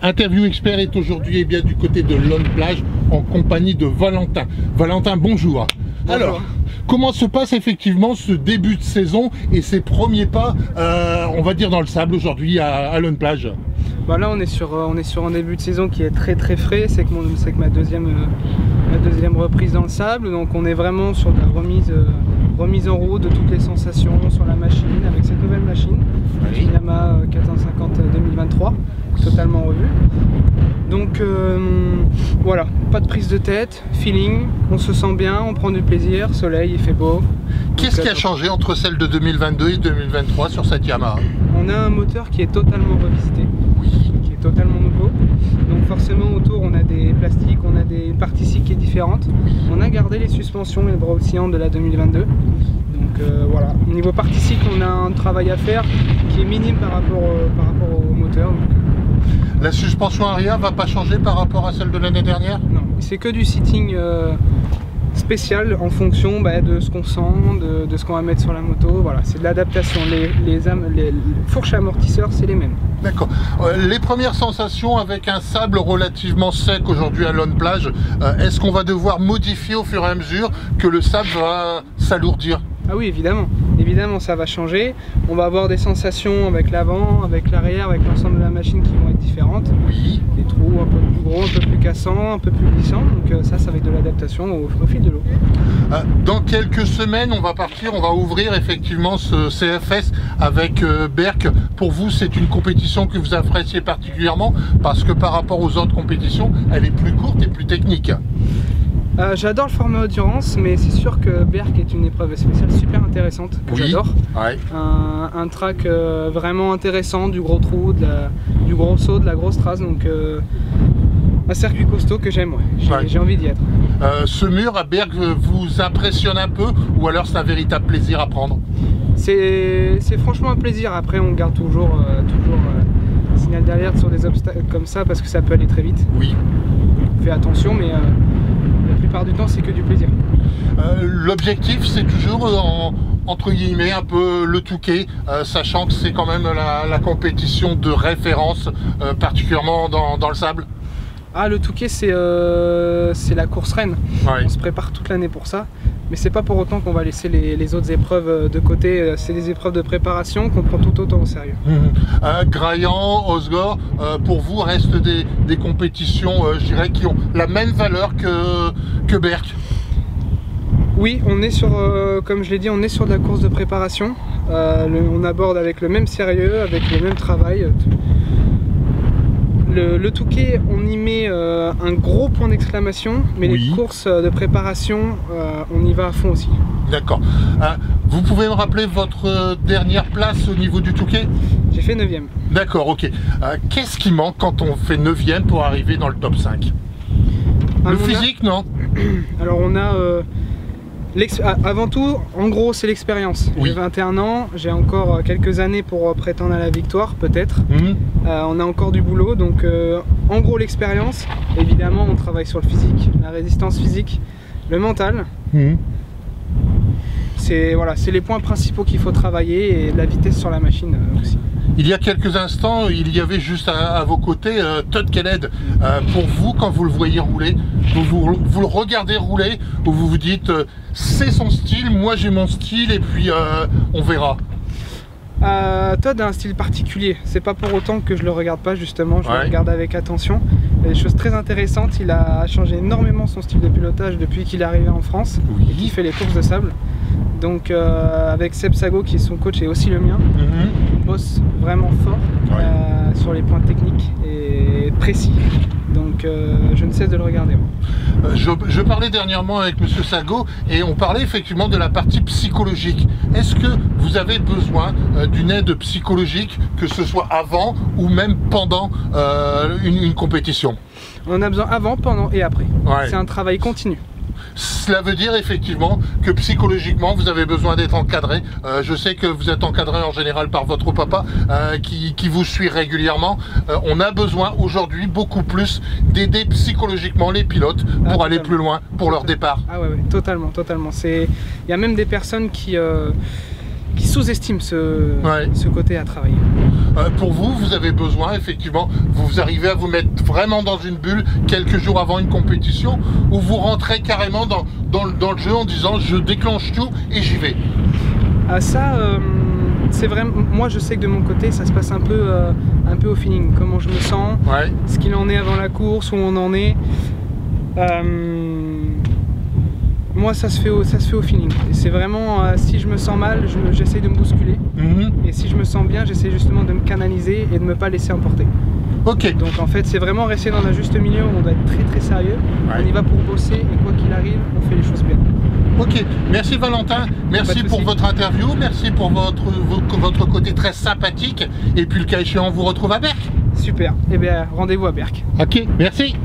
Interview Expert est aujourd'hui bien du côté de Lone Plage en compagnie de Valentin. Valentin, bonjour. Bonjour. Alors, comment se passe effectivement ce début de saison et ses premiers pas, on va dire, dans le sable aujourd'hui à Lone Plage? Bah là on est sur un début de saison qui est très frais, c'est que ma deuxième reprise dans le sable, donc on est vraiment sur de la remise en route de toutes les sensations sur la machine avec cette nouvelle machine, Oui. Yamaha 450 2023, totalement revue. Donc voilà, pas de prise de tête, feeling, on se sent bien, on prend du plaisir, soleil, il fait beau. Qu'est-ce qui a changé entre celle de 2022 et 2023 sur cette Yamaha? On a un moteur qui est totalement revisité. Oui. Qui est totalement nouveau, donc forcément autour on a des plastiques, on a une partie ici qui est différente. On a gardé les suspensions et le bras oscillant de la 2022, donc voilà, au niveau partie cycle on a un travail à faire qui est minime par rapport au moteur, donc, La suspension arrière va pas changer par rapport à celle de l'année dernière? non, c'est que du seating spécial en fonction de ce qu'on sent, de ce qu'on va mettre sur la moto. Voilà, c'est de l'adaptation. Les fourches amortisseurs, c'est les mêmes. D'accord. Les premières sensations avec un sable relativement sec aujourd'hui à Lone Plage, est-ce qu'on va devoir modifier au fur et à mesure que le sable va s'alourdir? Ah oui, évidemment. Évidemment, ça va changer. On va avoir des sensations avec l'avant, avec l'arrière, avec l'ensemble de la machine qui vont être différentes. Oui. Des trous un peu plus gros, un peu plus cassants, un peu plus glissants. Donc ça va être de l'adaptation au fil de l'eau. Dans quelques semaines, on va partir, on va ouvrir effectivement ce CFS avec Berck. Pour vous, c'est une compétition que vous appréciez particulièrement parce que par rapport aux autres compétitions, elle est plus courte et plus technique. J'adore le format endurance, mais c'est sûr que Berck est une épreuve spéciale super intéressante que j'adore. Ouais. Un track vraiment intéressant, du gros trou, du gros saut, de la grosse trace, donc un circuit costaud que j'aime, ouais. J'ai envie d'y être. Ce mur à Berck vous impressionne un peu ou alors c'est un véritable plaisir à prendre? C'est franchement un plaisir. Après on garde toujours signal d'alerte sur des obstacles comme ça parce que ça peut aller très vite. Oui. On fait attention, mais la plupart du temps c'est que du plaisir. L'objectif c'est toujours entre guillemets un peu le Touquet, sachant que c'est quand même la compétition de référence, particulièrement dans le sable. Ah, le Touquet c'est la course reine. Ouais. On se prépare toute l'année pour ça, mais c'est pas pour autant qu'on va laisser les autres épreuves de côté. C'est des épreuves de préparation qu'on prend tout autant au sérieux. Graillan, Osgore, pour vous restent des compétitions, je dirais, qui ont la même valeur que Berck? Oui, on est sur, comme je l'ai dit, on est sur de la course de préparation. On aborde avec le même sérieux, avec le même travail. Le Touquet, on y met un gros point d'exclamation, mais les courses de préparation, on y va à fond aussi. D'accord. Vous pouvez me rappeler votre dernière place au niveau du Touquet? J'ai fait 9e. D'accord, ok. Qu'est-ce qui manque quand on fait 9e pour arriver dans le top 5? Le physique, non? Alors on a... avant tout, en gros, c'est l'expérience. J'ai 21 ans, j'ai encore quelques années pour prétendre à la victoire, peut-être. On a encore du boulot, donc en gros, l'expérience. Évidemment, on travaille sur le physique, la résistance physique, le mental. C'est les points principaux qu'il faut travailler et la vitesse sur la machine aussi. Il y a quelques instants, il y avait juste à vos côtés Todd Kennedy. Pour vous, quand vous le voyez rouler, vous le regardez rouler ou vous vous dites c'est son style, moi j'ai mon style et puis on verra? Todd a un style particulier, c'est pas pour autant que je le regarde pas, justement, je le regarde avec attention. Il y a des choses très intéressantes, il a changé énormément son style de pilotage depuis qu'il est arrivé en France et qu'il fait les courses de sable. Donc avec Seb Sago qui est son coach et aussi le mien, il bosse vraiment fort sur les points techniques et précis. Donc je ne cesse de le regarder. Je parlais dernièrement avec Monsieur Sago et on parlait effectivement de la partie psychologique. Est-ce que vous avez besoin d'une aide psychologique, que ce soit avant ou même pendant une compétition? On en a besoin avant, pendant et après. C'est un travail continu. Cela veut dire effectivement que psychologiquement vous avez besoin d'être encadré. Je sais que vous êtes encadré en général par votre papa qui vous suit régulièrement. On a besoin aujourd'hui beaucoup plus d'aider psychologiquement les pilotes pour aller plus loin pour leur départ. Ah ouais, totalement. Il y a même des personnes qui sous-estiment ce côté à travailler. Pour vous, vous avez besoin, effectivement, vous arrivez à vous mettre vraiment dans une bulle quelques jours avant une compétition, où vous rentrez carrément dans le jeu en disant je déclenche tout et j'y vais. C'est vrai, moi je sais que de mon côté ça se passe un peu au feeling, comment je me sens, ce qu'il en est avant la course, où on en est. Moi ça se fait au feeling. C'est vraiment, si je me sens mal, j'essaie de me bousculer. Et si je me sens bien, j'essaie justement de me canaliser et de ne pas laisser emporter. Ok. Donc en fait c'est vraiment rester dans un juste milieu où on doit être très très sérieux. On y va pour bosser et quoi qu'il arrive, on fait les choses bien. Ok, merci Valentin, merci pour votre interview, merci pour votre côté très sympathique, et puis le cas échéant on vous retrouve à Berck. Super, et bien rendez-vous à Berck. Ok, merci.